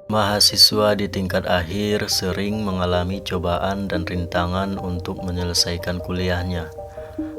Mahasiswa di tingkat akhir sering mengalami cobaan dan rintangan untuk menyelesaikan kuliahnya.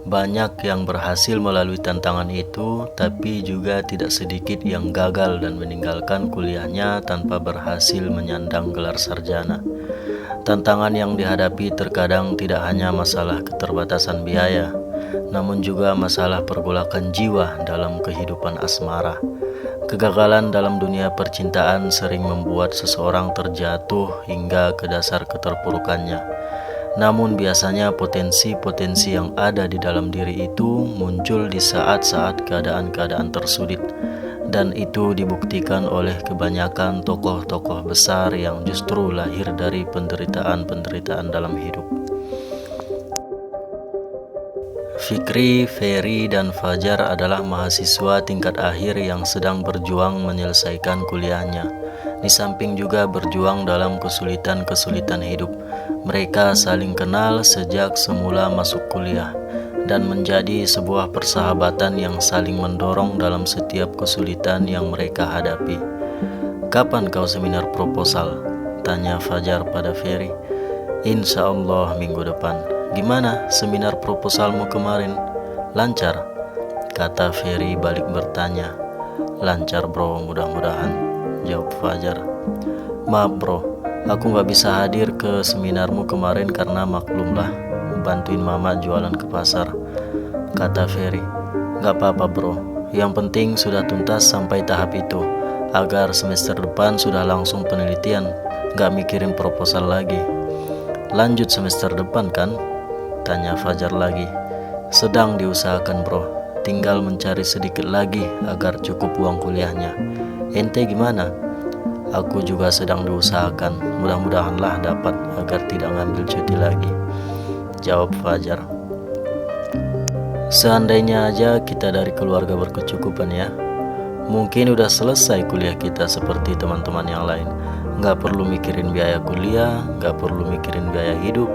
Banyak yang berhasil melalui tantangan itu, tapi juga tidak sedikit yang gagal dan meninggalkan kuliahnya tanpa berhasil menyandang gelar sarjana. Tantangan yang dihadapi terkadang tidak hanya masalah keterbatasan biaya, namun juga masalah pergolakan jiwa dalam kehidupan asmara. Kegagalan dalam dunia percintaan sering membuat seseorang terjatuh hingga ke dasar keterpurukannya. Namun biasanya potensi-potensi yang ada di dalam diri itu muncul di saat-saat keadaan-keadaan tersulit. Dan itu dibuktikan oleh kebanyakan tokoh-tokoh besar yang justru lahir dari penderitaan-penderitaan dalam hidup. Fikri, Ferry, dan Fajar adalah mahasiswa tingkat akhir yang sedang berjuang menyelesaikan kuliahnya. Di samping juga berjuang dalam kesulitan-kesulitan hidup. Mereka saling kenal sejak semula masuk kuliah dan menjadi sebuah persahabatan yang saling mendorong dalam setiap kesulitan yang mereka hadapi. "Kapan kau seminar proposal?" tanya Fajar pada Ferry. "Insya Allah minggu depan." "Gimana seminar proposalmu kemarin? Lancar?" kata Ferry balik bertanya. "Lancar bro, mudah-mudahan," jawab Fajar. "Maaf bro, aku gak bisa hadir ke seminarmu kemarin karena maklumlah, bantuin mama jualan ke pasar," kata Ferry. "Gak apa-apa bro, yang penting sudah tuntas sampai tahap itu, agar semester depan sudah langsung penelitian, gak mikirin proposal lagi." "Lanjut semester depan kan?" tanya Fajar lagi. "Sedang diusahakan bro, tinggal mencari sedikit lagi agar cukup uang kuliahnya. Ente gimana?" "Aku juga sedang diusahakan, mudah-mudahanlah dapat agar tidak ngambil cuti lagi," jawab Fajar. Seandainya aja kita dari keluarga berkecukupan ya, mungkin udah selesai kuliah kita seperti teman-teman yang lain. Gak perlu mikirin biaya kuliah, gak perlu mikirin biaya hidup,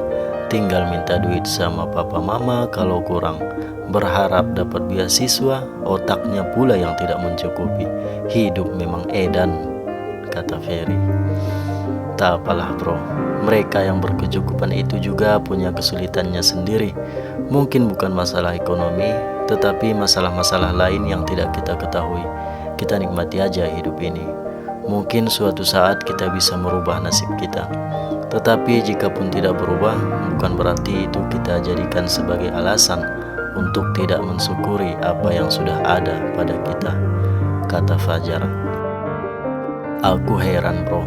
tinggal minta duit sama papa mama kalau kurang. Berharap dapat beasiswa, otaknya pula yang tidak mencukupi. Hidup memang edan, kata Ferry. Tak apalah bro, mereka yang berkecukupan itu juga punya kesulitannya sendiri. Mungkin bukan masalah ekonomi, tetapi masalah-masalah lain yang tidak kita ketahui. Kita nikmati aja hidup ini. Mungkin suatu saat kita bisa merubah nasib kita. Tetapi jika pun tidak berubah, bukan berarti itu kita jadikan sebagai alasan untuk tidak mensyukuri apa yang sudah ada pada kita, kata Fajar. Aku heran bro,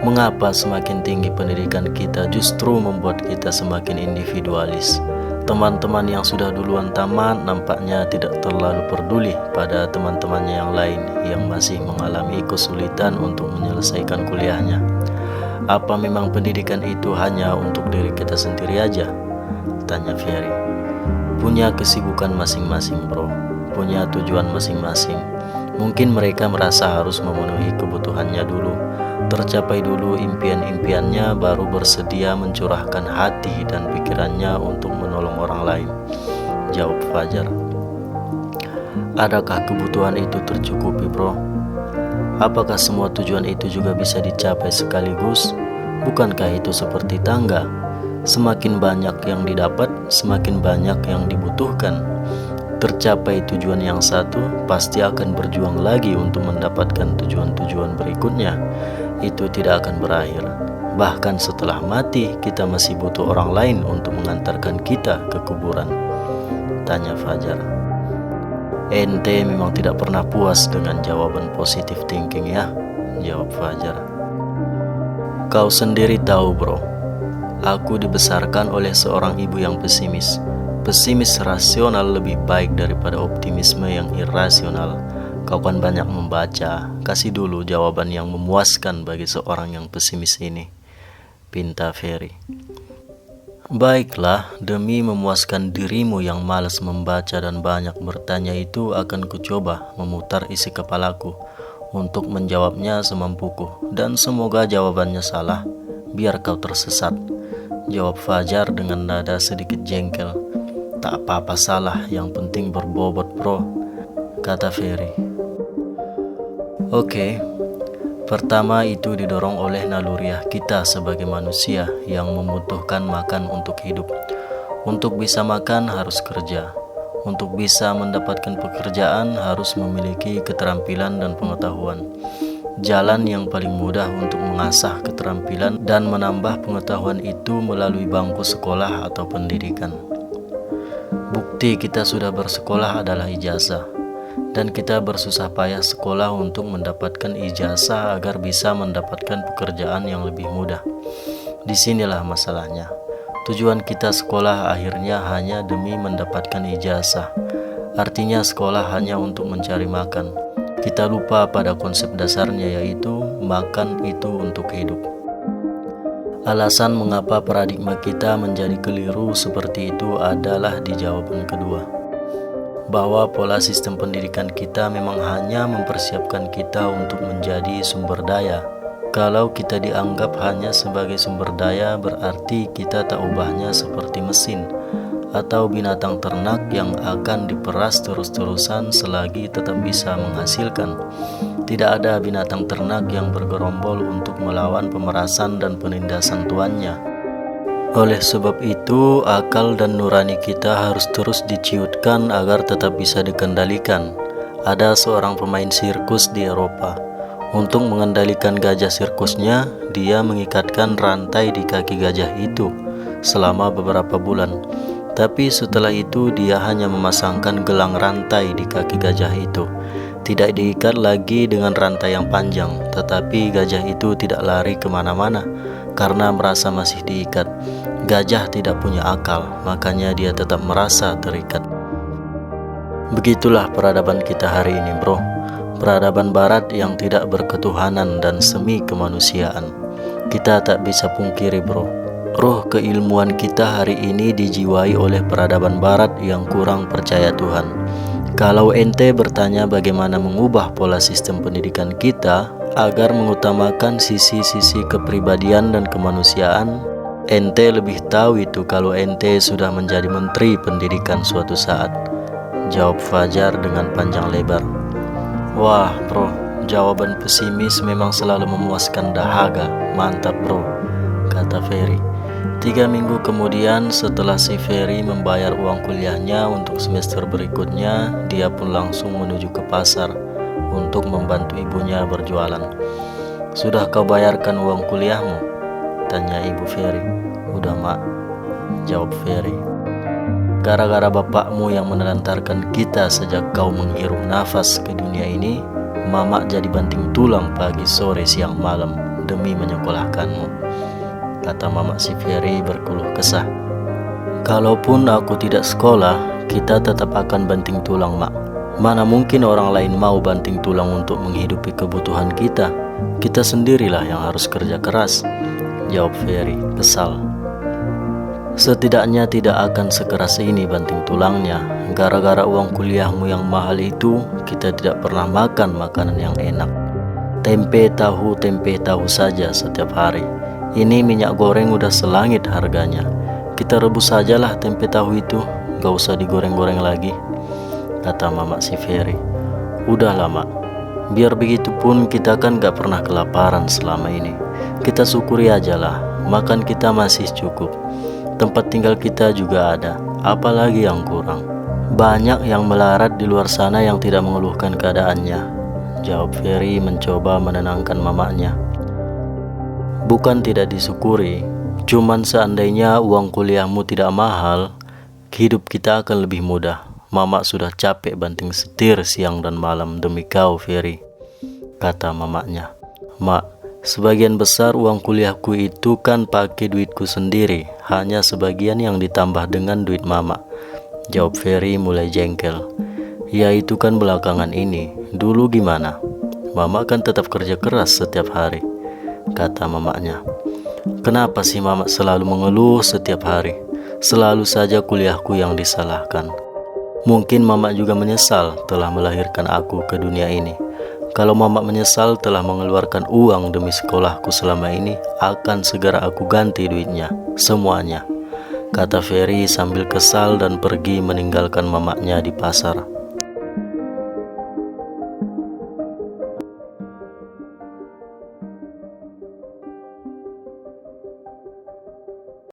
mengapa semakin tinggi pendidikan kita justru membuat kita semakin individualis. Teman-teman yang sudah duluan tamat nampaknya tidak terlalu peduli pada teman-temannya yang lain yang masih mengalami kesulitan untuk menyelesaikan kuliahnya. Apa memang pendidikan itu hanya untuk diri kita sendiri aja? Tanya Ferry. Punya kesibukan masing-masing bro, punya tujuan masing-masing. Mungkin mereka merasa harus memenuhi kebutuhannya dulu, tercapai dulu impian-impiannya, baru bersedia mencurahkan hati dan pikirannya untuk menolong orang lain, jawab Fajar. Adakah kebutuhan itu tercukupi bro? Apakah semua tujuan itu juga bisa dicapai sekaligus? Bukankah itu seperti tangga? Semakin banyak yang didapat, semakin banyak yang dibutuhkan. Tercapai tujuan yang satu, pasti akan berjuang lagi untuk mendapatkan tujuan-tujuan berikutnya. Itu tidak akan berakhir. Bahkan setelah mati, kita masih butuh orang lain untuk mengantarkan kita ke kuburan, tanya Fajar. Ente memang tidak pernah puas dengan jawaban positive thinking ya, jawab Fajar. Kau sendiri tahu bro, aku dibesarkan oleh seorang ibu yang pesimis. Pesimis rasional lebih baik daripada optimisme yang irasional. Kau kan banyak membaca, kasih dulu jawaban yang memuaskan bagi seorang yang pesimis ini, pinta Ferry. Baiklah, demi memuaskan dirimu yang malas membaca dan banyak bertanya itu, akan kucoba memutar isi kepalaku untuk menjawabnya semampuku, dan semoga jawabannya salah, biar kau tersesat, jawab Fajar dengan nada sedikit jengkel. Tak apa-apa salah, yang penting berbobot bro, kata Ferry. Oke, Pertama, itu didorong oleh naluriah kita sebagai manusia yang membutuhkan makan untuk hidup. Untuk bisa makan harus kerja. Untuk bisa mendapatkan pekerjaan harus memiliki keterampilan dan pengetahuan. Jalan yang paling mudah untuk mengasah keterampilan dan menambah pengetahuan itu melalui bangku sekolah atau pendidikan. Bukti kita sudah bersekolah adalah ijazah, dan kita bersusah payah sekolah untuk mendapatkan ijazah agar bisa mendapatkan pekerjaan yang lebih mudah. Disinilah masalahnya. Tujuan kita sekolah akhirnya hanya demi mendapatkan ijazah. Artinya sekolah hanya untuk mencari makan. Kita lupa pada konsep dasarnya, yaitu makan itu untuk hidup. Alasan mengapa paradigma kita menjadi keliru seperti itu adalah di jawaban kedua, bahwa pola sistem pendidikan kita memang hanya mempersiapkan kita untuk menjadi sumber daya. Kalau kita dianggap hanya sebagai sumber daya, berarti kita tak ubahnya seperti mesin atau binatang ternak yang akan diperas terus-terusan selagi tetap bisa menghasilkan. Tidak ada binatang ternak yang bergerombol untuk melawan pemerasan dan penindasan tuannya. Oleh sebab itu, akal dan nurani kita harus terus diciutkan agar tetap bisa dikendalikan. Ada seorang pemain sirkus di Eropa. Untuk mengendalikan gajah sirkusnya, dia mengikatkan rantai di kaki gajah itu selama beberapa bulan. Tapi setelah itu dia hanya memasangkan gelang rantai di kaki gajah itu. Tidak diikat lagi dengan rantai yang panjang, tetapi gajah itu tidak lari kemana-mana karena merasa masih diikat. Gajah tidak punya akal, makanya dia tetap merasa terikat. Begitulah peradaban kita hari ini, bro. Peradaban barat yang tidak berketuhanan dan semi kemanusiaan. Kita tak bisa pungkiri, bro. Roh keilmuan kita hari ini dijiwai oleh peradaban barat yang kurang percaya Tuhan. Kalau ente bertanya bagaimana mengubah pola sistem pendidikan kita agar mengutamakan sisi-sisi kepribadian dan kemanusiaan, ente lebih tahu itu kalau ente sudah menjadi menteri pendidikan suatu saat, jawab Fajar dengan panjang lebar. Wah bro, jawaban pesimis memang selalu memuaskan dahaga. Mantap bro, kata Ferry. 3 minggu kemudian, setelah si Ferry membayar uang kuliahnya untuk semester berikutnya, dia pun langsung menuju ke pasar untuk membantu ibunya berjualan. Sudah kau bayarkan uang kuliahmu? Tanya ibu Ferry. Udah mak, jawab Ferry. Gara-gara bapakmu yang menelantarkan kita sejak kau menghirup nafas ke dunia ini, mamak jadi banting tulang pagi, sore, siang, malam demi menyekolahkanmu, kata mamak si Ferry berkeluh kesah. Kalaupun aku tidak sekolah, kita tetap akan banting tulang mak. Mana mungkin orang lain mau banting tulang untuk menghidupi kebutuhan kita. Kita sendirilah yang harus kerja keras, jawab Ferry kesal. Setidaknya tidak akan sekeras ini banting tulangnya. Gara-gara uang kuliahmu yang mahal itu, kita tidak pernah makan makanan yang enak. Tempe tahu saja setiap hari. Ini minyak goreng udah selangit harganya. Kita rebus sajalah tempe tahu itu, gak usah digoreng-goreng lagi, kata mamak si Ferry. Udahlah mak, biar begitu pun kita kan gak pernah kelaparan selama ini. Kita syukuri aja lah, makan kita masih cukup. Tempat tinggal kita juga ada, apalagi yang kurang. Banyak yang melarat di luar sana yang tidak mengeluhkan keadaannya, jawab Ferry mencoba menenangkan mamaknya. Bukan tidak disyukuri, cuman seandainya uang kuliahmu tidak mahal, hidup kita akan lebih mudah. Mamak sudah capek banting setir siang dan malam demi kau Ferry, kata mamaknya. Mak, sebagian besar uang kuliahku itu kan pakai duitku sendiri, hanya sebagian yang ditambah dengan duit mama, jawab Ferry mulai jengkel. Ya itu kan belakangan ini, dulu gimana? Mama kan tetap kerja keras setiap hari, kata mamaknya. Kenapa sih mamak selalu mengeluh setiap hari? Selalu saja kuliahku yang disalahkan. Mungkin mamak juga menyesal telah melahirkan aku ke dunia ini. Kalau mamak menyesal telah mengeluarkan uang demi sekolahku selama ini, akan segera aku ganti duitnya, semuanya, kata Ferry sambil kesal dan pergi meninggalkan mamaknya di pasar.